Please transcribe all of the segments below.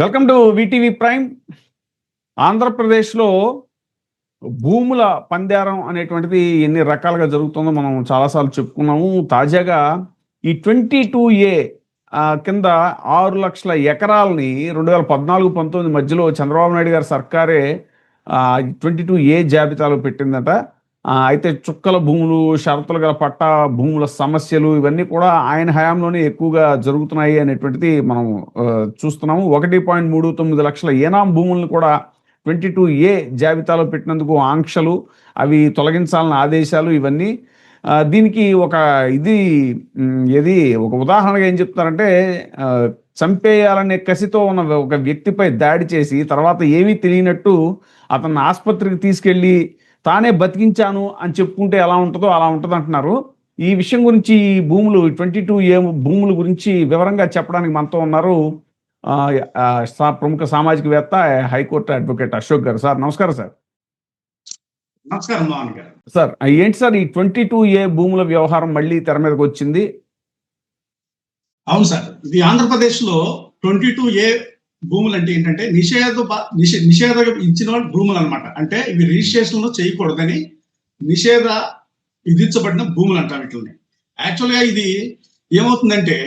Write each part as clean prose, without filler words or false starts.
Welcome to VTV prime. ఆంధ్రప్రదేశ్లో భూముల పందేరం అనేటువంటిది ఎన్ని రకాలుగా జరుగుతుందో మనం చాలాసార్లు చెప్పుకున్నాము. తాజాగా ఈ 22A కింద 6 లక్షల ఎకరాలని 2014-19 మధ్యలో చంద్రబాబు నాయుడు గారి సర్కారే 22A జాబితాలో పెట్టిందట. అయితే చుక్కల భూములు, షరతులు గల పట్టా భూముల సమస్యలు ఇవన్నీ కూడా ఆయన హయాంలోనే ఎక్కువగా జరుగుతున్నాయి అనేటువంటిది మనం చూస్తున్నాము. 1.39 లక్షల ఏనాం భూములను కూడా 22A జాబితాలో పెట్టినందుకు ఆంక్షలు, అవి తొలగించాలన్న ఆదేశాలు ఇవన్నీ. దీనికి ఒక ఒక ఉదాహరణగా ఏం చెప్తారంటే, చంపేయాలనే కసితో ఉన్న ఒక వ్యక్తిపై దాడి చేసి తర్వాత ఏమీ తెలియనట్టు అతన్ని ఆసుపత్రికి తీసుకెళ్ళి తానే బతికించాను అని చెప్పుకుంటే ఎలా ఉంటుందో అలా ఉంటుంది అంటున్నారు. ఈ విషయం గురించి భూములు 22A భూముల గురించి వివరంగా చెప్పడానికి మనతో ఉన్నారు ప్రముఖ సామాజికవేత్త, high court advocate Ashok garu. Sir నమస్కారం. సార్ నమస్కారం మోహన్ గారు. సార్ ఏంటి సార్ ఈ 22A భూముల వ్యవహారం మళ్ళీ తెర మీదకి వచ్చింది? అవును సార్, ఇది ఆంధ్రప్రదేశ్ లో 22A భూములు అంటే ఏంటంటే నిషేధ ఇచ్చిన భూములు అనమాట. అంటే ఇవి రిజిస్ట్రేషన్ చేయకూడదని నిషేధ విధించబడిన భూములు అంటారు వీటిని. యాక్చువల్గా ఇది ఏమవుతుందంటే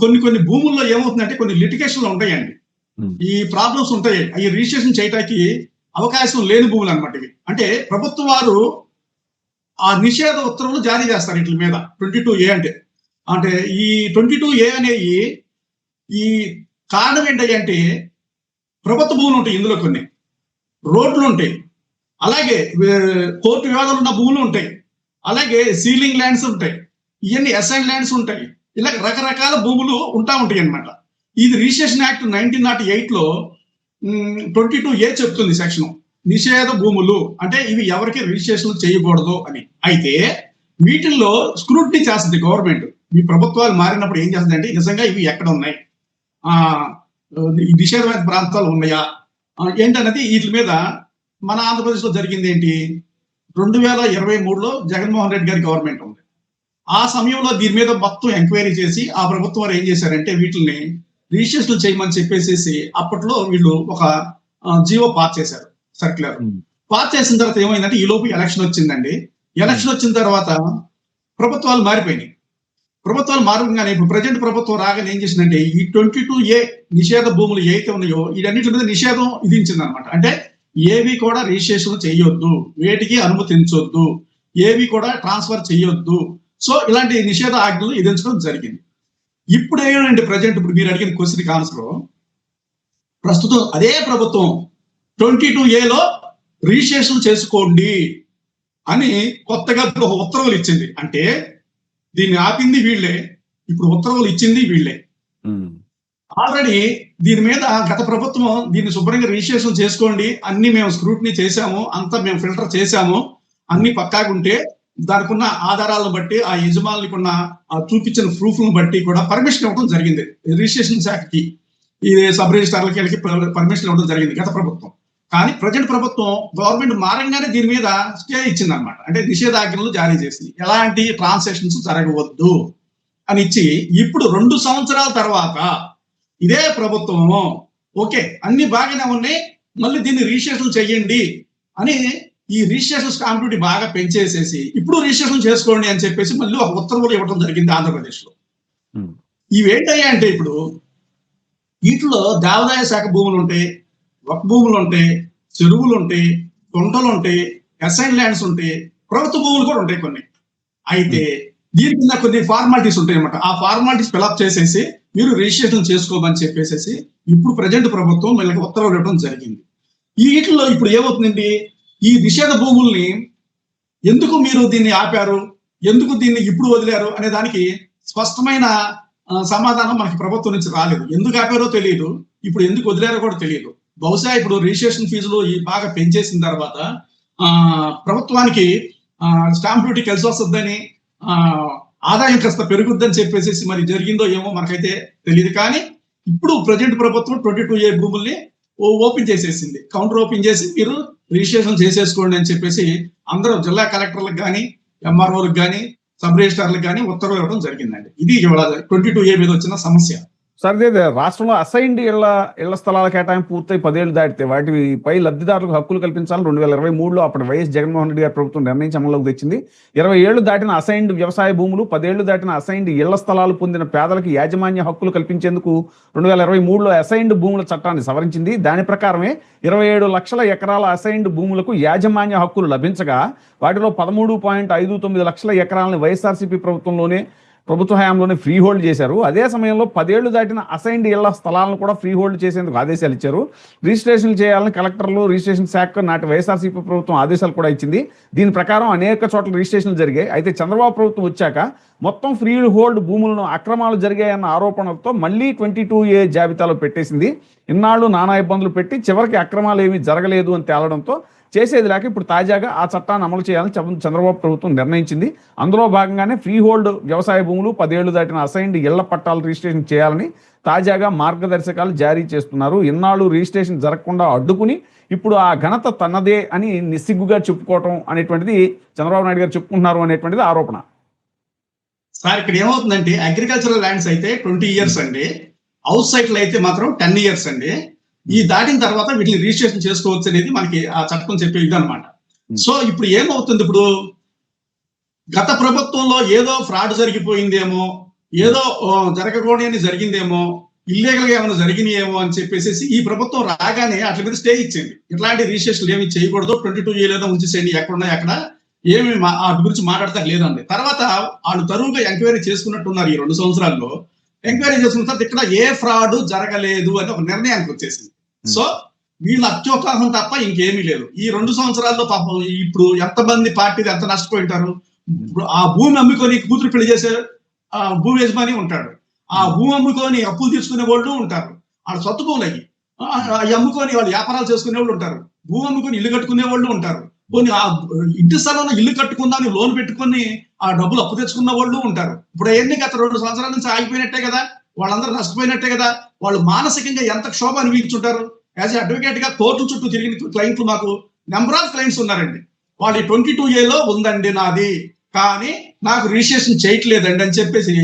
కొన్ని భూముల్లో ఏమవుతుందంటే కొన్ని లిటిగేషన్లు ఉంటాయండి, ఈ ప్రాబ్లమ్స్ ఉంటాయి. అవి రిజిస్ట్రేషన్ చేయడానికి అవకాశం లేని భూములు అనమాట ఇవి. అంటే ప్రభుత్వం వారు ఆ నిషేధ ఉత్తర్వులు జారీ చేస్తారు వీటి మీద. 22A అంటే ఈ 22A అనేవి ఈ కారణం ఏంటంటే ప్రభుత్వ భూములు ఉంటాయి, ఇందులో కొన్ని రోడ్లు ఉంటాయి, అలాగే కోర్టు వివాదాలు ఉన్న భూములు ఉంటాయి, అలాగే సీలింగ్ ల్యాండ్స్ ఉంటాయి, ఇవన్నీ అసైన్ ల్యాండ్స్ ఉంటాయి. ఇలా రకరకాల భూములు ఉంటాయి అన్నమాట. ఇది రిజిస్ట్రేషన్ యాక్ట్ 1908లో 22A చెప్తుంది సెక్షన్, నిషేధ భూములు అంటే ఇవి ఎవరికి రిజిస్ట్రేషన్ చేయకూడదు అని. అయితే వీటిల్లో స్క్రూటినీ చేస్తుంది గవర్నమెంట్. ఈ ప్రభుత్వాలు మారినప్పుడు ఏం చేస్తుంది అంటే నిజంగా ఇవి ఎక్కడ ఉన్నాయి, నిషేధమైన ప్రాంతాలు ఉన్నాయా ఏంటన్నది వీటి మీద. మన ఆంధ్రప్రదేశ్ లో జరిగింది ఏంటి, 2023లో జగన్మోహన్ రెడ్డి గారి గవర్నమెంట్ ఉంది. ఆ సమయంలో దీని మీద మొత్తం ఎంక్వైరీ చేసి ఆ ప్రభుత్వం వారు ఏం చేశారంటే వీటిని రిజిస్ట్రేషన్ చేయమని చెప్పేసి అప్పట్లో వీళ్ళు ఒక జీవో పాస్ చేశారు, సర్క్యులర్ పాస్ చేసిన తర్వాత ఏమైందంటే ఈ లోపు ఎలక్షన్ వచ్చిందండి. ఎలక్షన్ వచ్చిన తర్వాత ప్రభుత్వాలు మారిపోయినాయి. ప్రభుత్వాలు మారగానే ఇప్పుడు ప్రజెంట్ ప్రభుత్వం రాగానే ఏం చేసిందంటే ఈ 22A నిషేధ భూములు ఏవైతే ఉన్నాయో వీటన్నిటి మీద నిషేధం విధించింది అనమాట. అంటే ఏవి కూడా రిజిస్ట్రేషన్ చేయొద్దు, వేటికి అనుమతించొద్దు, ఏవి కూడా ట్రాన్స్ఫర్ చేయొద్దు. సో ఇలాంటి నిషేధ ఆజ్ఞలు విధించడం జరిగింది. ఇప్పుడు ఏంటంటే ప్రజెంట్ ఇప్పుడు మీరు అడిగిన క్వశ్చన్కి ఆన్సర్, ప్రస్తుతం అదే ప్రభుత్వం 22Aలో రిజిస్ట్రేషన్ చేసుకోండి అని కొత్తగా ఒక ఉత్తర్వులు ఇచ్చింది. అంటే దీన్ని ఆపింది వీళ్ళే, ఇప్పుడు ఉత్తర్వులు ఇచ్చింది వీళ్ళే. ఆల్రెడీ దీని మీద గత ప్రభుత్వం దీన్ని శుభ్రంగా రిజిస్ట్రేషన్ చేసుకోండి, అన్ని మేము స్క్రూటినీ చేశాము, అంతా మేము ఫిల్టర్ చేశాము, అన్ని పక్కాగుంటే దానికి ఉన్న ఆధారాలను బట్టి ఆ యజమానులకు ఉన్న చూపించిన ప్రూఫ్లను బట్టి కూడా పర్మిషన్ ఇవ్వడం జరిగింది. రిజిస్ట్రేషన్ శాఖకి ఈ సబ్ రిజిస్ట్రార్లకి పర్మిషన్ ఇవ్వడం జరిగింది గత ప్రభుత్వం. కానీ ప్రజెంట్ ప్రభుత్వం గవర్నమెంట్ మారంగానే దీని మీద స్టే ఇచ్చింది అనమాట. అంటే నిషేధాజ్ఞలు జారీ చేసింది, ఎలాంటి ట్రాన్సాక్షన్స్ జరగవద్దు అని ఇచ్చి. ఇప్పుడు 2 సంవత్సరాల తర్వాత ఇదే ప్రభుత్వం ఓకే అన్ని బాగానే ఉన్నాయి, మళ్ళీ దీన్ని రిజిస్ట్రేషన్ చెయ్యండి అని ఈ రిజిస్ట్రేషన్ స్టాంప్ డ్యూటీ బాగా పెంచేసేసి ఇప్పుడు రిజిస్ట్రేషన్ చేసుకోండి అని చెప్పేసి మళ్ళీ ఒక ఉత్తర్వులు ఇవ్వడం జరిగింది ఆంధ్రప్రదేశ్ లో. ఇవేంటయ్యా అంటే ఇప్పుడు వీటిలో దేవాదాయ శాఖ భూములు ఉంటాయి, వక్ భూములు ఉంటాయి, చెరువులు ఉంటాయి, కొండలు ఉంటాయి, అసైన్ ల్యాండ్స్ ఉంటాయి, ప్రభుత్వ భూములు కూడా ఉంటాయి కొన్ని. అయితే దీని కింద కొన్ని ఫార్మాలిటీస్ ఉంటాయి అన్నమాట. ఆ ఫార్మాలిటీస్ ఫిలప్ చేసేసి మీరు రిజిస్ట్రేషన్ చేసుకోమని చెప్పేసి ఇప్పుడు ప్రజెంట్ ప్రభుత్వం వీళ్ళకి ఉత్తర్వులు ఇవ్వడం జరిగింది. ఈ వీటిలో ఇప్పుడు ఏమవుతుందండి, ఈ నిషేధ భూముల్ని ఎందుకు మీరు దీన్ని ఆపారు, ఎందుకు దీన్ని ఇప్పుడు వదిలారు అనే దానికి స్పష్టమైన సమాధానం మనకి ప్రభుత్వం నుంచి రాలేదు. ఎందుకు ఆపారో తెలియదు, ఇప్పుడు ఎందుకు వదిలారో కూడా తెలియదు. బహుశా ఇప్పుడు రిజిస్ట్రేషన్ ఫీజులు బాగా పెంచేసిన తర్వాత ప్రభుత్వానికి స్టాంప్ డ్యూటీ కలిసి వస్తుందని, ఆదాయం కాస్త పెరుగుద్దని చెప్పేసి మరి జరిగిందో ఏమో మనకైతే తెలియదు. కానీ ఇప్పుడు ప్రజెంట్ ప్రభుత్వం 22A భూముల్ని ఓపెన్ చేసేసింది, కౌంటర్ ఓపెన్ చేసి మీరు రిజిస్ట్రేషన్ చేసేసుకోండి అని చెప్పేసి అందరూ జిల్లా కలెక్టర్లకు కానీ, MROలకు కానీ, సబ్ రిజిస్ట్రార్లకు కానీ ఉత్తర్వులు ఇవ్వడం జరిగిందండి. ఇది 22A మీద వచ్చిన సమస్య. సార్ ఇదే రాష్ట్రంలో అసైన్డ్ ఇళ్ల స్థలాల కేటాయింపు పూర్తయి 10 ఏళ్లు దాటితే వాటిపై లబ్ధిదారులకు హక్కులు కల్పించాలని 2023లో అప్పటి వైఎస్ జగన్మోహన్ రెడ్డి గారి ప్రభుత్వం నిర్ణయించి అమల్లోకి తెచ్చింది. 20 ఏళ్లు దాటిన అసైన్డ్ వ్యవసాయ భూములు, 10 ఏళ్లు దాటిన అసైన్డ్ ఇళ్ల స్థలాలు పొందిన పేదలకు యాజమాన్య హక్కులు కల్పించేందుకు 2023లో అసైన్డ్ భూముల చట్టాన్ని సవరించింది. దాని ప్రకారమే 27 లక్షల ఎకరాల అసైన్డ్ భూములకు యాజమాన్య హక్కులు లభించగా వాటిలో 13.59 లక్షల ఎకరాలని వైఎస్ఆర్సీపీ ప్రభుత్వ హయాంలోనే ఫ్రీ హోల్డ్ చేశారు. అదే సమయంలో 10 ఏళ్లు దాటిన అసైన్డ్ ఇళ్ల స్థలాలను కూడా ఫ్రీ హోల్డ్ చేసేందుకు ఆదేశాలు ఇచ్చారు. రిజిస్ట్రేషన్ చేయాలని కలెక్టర్లు, రిజిస్ట్రేషన్ శాఖ నాటి వైఎస్ఆర్సీపీ ప్రభుత్వం ఆదేశాలు కూడా ఇచ్చింది. దీని ప్రకారం అనేక చోట్ల రిజిస్ట్రేషన్లు జరిగాయి. అయితే చంద్రబాబు ప్రభుత్వం వచ్చాక మొత్తం ఫ్రీ హోల్డ్ భూములను అక్రమాలు జరిగాయన్న ఆరోపణలతో మళ్ళీ 22A జాబితాలో పెట్టేసింది. ఇన్నాళ్ళు నానా ఇబ్బందులు పెట్టి చివరికి అక్రమాలు ఏమీ జరగలేదు అని తేలడంతో చేసేది లేక ఇప్పుడు తాజాగా ఆ చట్టాన్ని అమలు చేయాలని చంద్రబాబు ప్రభుత్వం నిర్ణయించింది. అందులో భాగంగానే ఫ్రీ హోల్డ్ వ్యవసాయ భూములు, 10 ఏళ్లు దాటిన అసైన్డ్ ఇళ్ల పట్టాలు రిజిస్ట్రేషన్ చేయాలని తాజాగా మార్గదర్శకాలు జారీ చేస్తున్నారు. ఇన్నాళ్ళు రిజిస్ట్రేషన్ జరగకుండా అడ్డుకుని ఇప్పుడు ఆ ఘనత తన్నదే అని నిస్సిగ్గుగా చెప్పుకోవటం అనేటువంటిది చంద్రబాబు నాయుడు గారు చెప్పుకుంటున్నారు అనేటువంటిది ఆరోపణ. సార్ ఇక్కడ ఏమవుతుందంటే అగ్రికల్చరల్ ల్యాండ్స్ అయితే 20 years అండి, హౌస్ సైట్లు అయితే మాత్రం 10 years అండి. ఈ దాటిన తర్వాత వీటిని రిజిస్ట్రేషన్ చేసుకోవచ్చు అనేది మనకి ఆ చట్టం చెప్పే ఇది అనమాట. సో ఇప్పుడు ఏమవుతుంది, ఇప్పుడు గత ప్రభుత్వంలో ఏదో ఫ్రాడ్ జరిగిపోయిందేమో, ఏదో జరగకూడని జరిగిందేమో, ఇల్లీగల్ గా ఏమైనా జరిగినాయేమో అని చెప్పేసి ఈ ప్రభుత్వం రాగానే అట్ల మీద స్టే ఇచ్చింది. ఇట్లాంటి రిజిస్ట్రేషన్ ఏమి చేయకూడదు, 22A లేదా ఉంచేసేయండి, ఎక్కడున్నాయి అక్కడ ఏమి వాటి గురించి మాట్లాడతా లేదండి. తర్వాత వాళ్ళు తరువుగా ఎంక్వైరీ చేసుకున్నట్టున్నారు. ఈ 2 సంవత్సరాల్లో ఎంక్వైరీ చేసుకున్న తర్వాత ఇక్కడ ఏ ఫ్రాడ్ జరగలేదు అని ఒక నిర్ణయానికి వచ్చేసింది. సో వీళ్ళ అత్యోత్సాహం తప్ప ఇంకేమీ లేదు. ఈ 2 సంవత్సరాల్లో పాపం ఇప్పుడు ఎంతమంది పార్టీలు ఎంత నష్టపోయి ఉంటారు. ఆ భూమి అమ్ముకొని కూతురు పెళ్లి చేసే భూమి యజమాని ఉంటాడు, ఆ భూమి అమ్ముకొని అప్పులు తీసుకునే వాళ్ళు ఉంటారు, వాళ్ళ సొత్తు భూములు అవి అమ్ముకొని వాళ్ళు వ్యాపారాలు చేసుకునే వాళ్ళు ఉంటారు, భూమి అమ్ముకొని ఇల్లు కట్టుకునే వాళ్ళు ఉంటారు, కొన్ని ఆ ఇంటి స్థలంలో ఇల్లు కట్టుకుందామని లోన్ పెట్టుకొని ఆ డబ్బులు అప్పు తెచ్చుకున్న వాళ్ళు ఉంటారు. ఇప్పుడు అవన్నీ గత 2 సంవత్సరాల నుంచి ఆగిపోయినట్టే కదా, వాళ్ళందరూ నష్టపోయినట్టే కదా. వాళ్ళు మానసికంగా ఎంత క్షోభ అనిపించుంటారు. యాజ్ అడ్వకేట్ గా కోర్టు చుట్టూ తిరిగిన క్లయింట్లు మాకు నెంబర్ ఆఫ్ క్లయింట్స్ ఉన్నారండి. వాళ్ళు 22Aలో ఉందండి నాది, కానీ నాకు రిజిస్ట్రేషన్ చేయట్లేదండి అని చెప్పేసి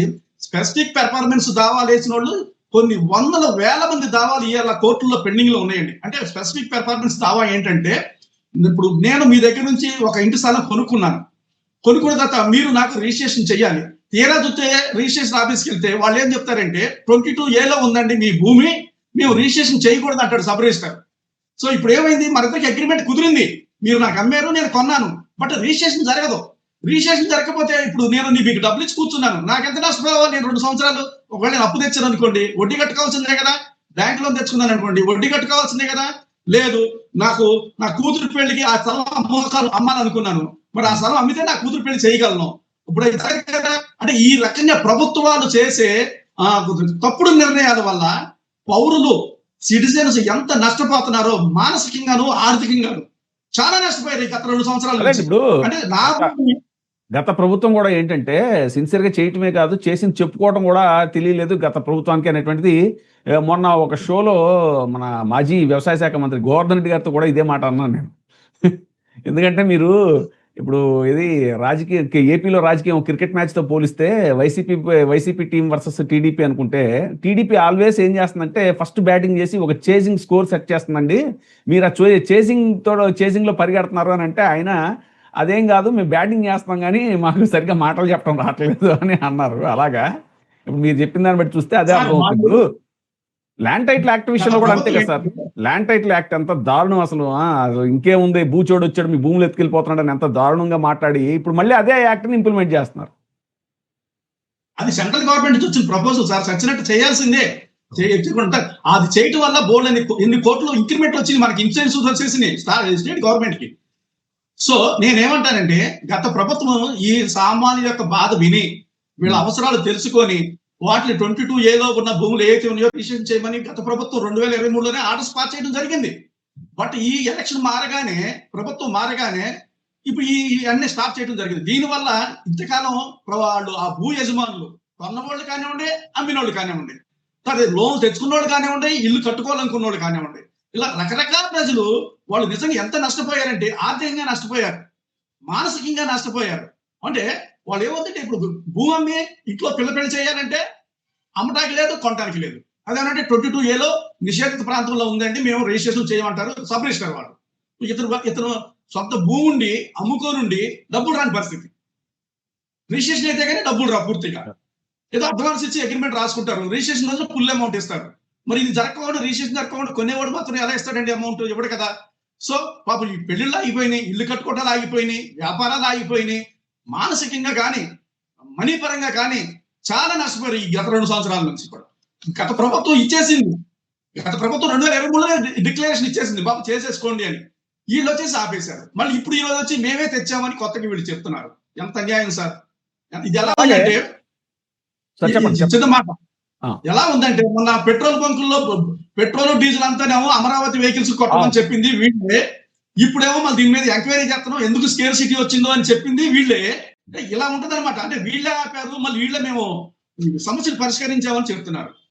స్పెసిఫిక్ పెర్ఫార్మెన్స్ దావాలు వేసిన వాళ్ళు కొన్ని వందల వేల మంది దావాలు ఇవాళ కోర్టుల్లో పెండింగ్ లో ఉన్నాయండి. అంటే స్పెసిఫిక్ పెర్ఫార్మెన్స్ దావా ఏంటంటే, ఇప్పుడు నేను మీ దగ్గర నుంచి ఒక ఇంటి స్థలం కొనుక్కున్నాను, కొనుక్కున్న తర్వాత మీరు నాకు రిజిస్ట్రేషన్ చేయాలి. తీరా చూస్తే రిజిస్ట్రేషన్ ఆఫీస్కి వెళ్తే వాళ్ళు ఏం చెప్తారంటే 22Aలో ఉందండి మీ భూమి, మేము రిజిస్ట్రేషన్ చేయకూడదు అంటాడు సబ్ రిజిస్టర్. సో ఇప్పుడు ఏమైంది, మన ఇద్దరికి అగ్రిమెంట్ కుదిరింది, మీరు నాకు అమ్మారు, నేను కొన్నాను, బట్ రిజిస్ట్రేషన్ జరగదు. రిజిస్ట్రేషన్ జరగకపోతే ఇప్పుడు నేను మీకు డబ్బులు ఇచ్చి కూర్చున్నాను, నాకు ఎంత నష్టపోవాలి? నేను 2 సంవత్సరాలు ఒకవేళ నేను అప్పు తెచ్చాను అనుకోండి, వడ్డీ కట్టుకోవాల్సిందే కదా. బ్యాంక్ లోన్ తెచ్చుకున్నాను అనుకోండి, వడ్డీ కట్టుకోవాల్సిందే కదా. లేదు, నా కూతురు పెళ్లికి ఆ స్థలం అమ్మాలనుకున్నాను, మరి ఆ స్థలం అమ్మితే నా కూతురు పెళ్లి చేయగలను. ఇప్పుడు కదా, అంటే ఈ రకంగా ప్రభుత్వాలు చేసే తప్పుడు నిర్ణయాల వల్ల పౌరులు, సిటిజన్స్ ఎంత నష్టపోతున్నారో మానసికంగాను ఆర్థికంగాను చాలా నష్టపోయారు గత 2 సంవత్సరాలు. ఇప్పుడు అంటే నా గత ప్రభుత్వం కూడా ఏంటంటే సిన్సియర్ గా చేయటమే కాదు, చేసింది చెప్పుకోవడం కూడా తెలియలేదు గత ప్రభుత్వానికి అనేటువంటిది. మొన్న ఒక షోలో మన మాజీ వ్యవసాయ శాఖ మంత్రి గోవర్ధన్ రెడ్డి గారితో కూడా ఇదే మాట అన్నాను నేను. ఎందుకంటే మీరు ఇప్పుడు ఇది ఏపీలో రాజకీయం క్రికెట్ మ్యాచ్ తో పోలిస్తే వైసీపీ టీం వర్సెస్ టీడీపీ అనుకుంటే, టీడీపీ ఆల్వేస్ ఏం చేస్తుందంటే ఫస్ట్ బ్యాటింగ్ చేసి ఒక చేజింగ్ స్కోర్ సెట్ చేస్తుందండి. మీరు ఆ చేజింగ్ లో పరిగెడుతున్నారు అని అంటే ఆయన అదేం కాదు, మేము బ్యాటింగ్ చేస్తాం కానీ మాకు సరిగ్గా మాటలు చెప్పడం రావట్లేదు అని అన్నారు. అలాగా ఇప్పుడు మీరు చెప్పిన దాన్ని బట్టి చూస్తే అదే అర్థమవుతుంది. ల్యాండ్ టైటిల్ యాక్ట్ విషయంలో కూడా అంతే కదా సార్. ల్యాండ్ టైటిల్ యాక్ట్ ఎంత దారుణం అసలు. ఇంకేముంది, భూచోడు వచ్చాడు మీ భూములు ఎత్తుకెళ్ళిపోతున్నాడు అని ఎంత దారుణంగా మాట్లాడి ఇప్పుడు మళ్ళీ అదే యాక్ట్ ని ఇంప్లిమెంట్ చేస్తున్నారు. అది సెంట్రల్ గవర్నమెంట్ వచ్చిన ప్రపోజల్ సార్, చచ్చినట్టు చేయాల్సిందే. అది చేయటం వల్ల బోర్డు ఎన్ని కోట్లు ఇంక్రిమెంట్ వచ్చింది, మనకి ఇన్సూరెన్స్ వచ్చేసింది స్టేట్ గవర్నమెంట్ కి. సో నేనేమంటానంటే, గత ప్రభుత్వం ఈ సామాన్యుల యొక్క బాధ విని వీళ్ళ అవసరాలు తెలుసుకొని వాటిని 22Aలో ఉన్న భూములు ఏవైతే ఉన్నాయో రిజిస్ట్రేషన్ చేయమని గత ప్రభుత్వం 2023లోనే ఆర్డర్స్ పాస్ చేయడం జరిగింది. బట్ ఈ ఎలక్షన్ మారగానే, ప్రభుత్వం మారగానే ఇప్పుడు ఈ అన్ని స్టాప్ చేయడం జరిగింది. దీనివల్ల ఇంతకాలం వాళ్ళు ఆ భూ యజమానులు కొన్నవాళ్ళు కానివ్వండి, అమ్మినోళ్ళు కానివ్వండి, లోన్ తెచ్చుకున్న వాళ్ళు కానివ్వండి, ఇల్లు కట్టుకోవాలనుకున్న వాళ్ళు కానివ్వండి, ఇలా రకరకాల ప్రజలు వాళ్ళు నిజంగా ఎంత నష్టపోయారంటే ఆర్థికంగా నష్టపోయారు, మానసికంగా నష్టపోయారు. అంటే వాళ్ళు ఏమవుతుంటే ఇప్పుడు భూమి అమ్మి ఇంట్లో పిల్ల పెళ్లి చేయాలంటే అమ్మటానికి లేదు, కొనటానికి లేదు. అదేనంటే 22A నిషేధిత ప్రాంతంలో ఉందండి, మేము రిజిస్ట్రేషన్ చేయమంటారు సబ్ రిజిస్టర్ వాళ్ళు. ఇతను సొంత భూమి ఉండి అమ్ముకోనుండి డబ్బులు రాని పరిస్థితి. రిజిస్ట్రేషన్ అయితే కానీ డబ్బులు రా పూర్తిగా. ఏదో అడ్వాన్స్ ఇచ్చి అగ్రిమెంట్ రాసుకుంటారు, రిజిస్ట్రేషన్ రోజున ఫుల్ అమౌంట్ ఇస్తారు. మరి ఇది జరగకుండా, రిజిస్ట్రేషన్ జరగకుండా కొనేవాడు మాత్రం ఎలా ఇస్తాడండి అమౌంట్? ఇవ్వడు కదా. సో పాపం ఈ పెళ్లిళ్ళు ఆగిపోయినాయి, ఇల్లు కట్టుకోవటాలు ఆగిపోయినాయి, వ్యాపారాలు ఆగిపోయినాయి, మానసికంగా కానీ మనీ పరంగా కానీ చాలా నష్టపోయారు ఈ గత 2 సంవత్సరాల నుంచి కూడా. గత ప్రభుత్వం ఇచ్చేసింది, గత ప్రభుత్వం 2023లో డిక్లరేషన్ ఇచ్చేసింది, బాబు చేసేసుకోండి అని. వీళ్ళు వచ్చేసి ఆపేశారు. మళ్ళీ ఇప్పుడు ఈ రోజు వచ్చి మేమే తెచ్చామని కొత్తగా వీళ్ళు చెప్తున్నారు. ఎంత అన్యాయం సార్. ఇది ఎలా ఉందంటే, చిన్న మాట ఎలా ఉందంటే, మొన్న పెట్రోల్ బంకుల్లో పెట్రోల్ డీజిల్ అంతానేమో అమరావతి వెహికల్స్ కొట్టమని చెప్పింది వీళ్ళే. ఇప్పుడేమో మళ్ళీ దీని మీద ఎంక్వైరీ చేస్తున్నాం, ఎందుకు స్కేర్ సిటీ వచ్చిందో అని చెప్పింది వీళ్ళే. ఇలా ఉంటదన్నమాట. అంటే వీళ్ళే ఆపారు, మళ్ళీ వీళ్ళే మేము సమస్యలు పరిష్కరించామని చెప్తున్నారు.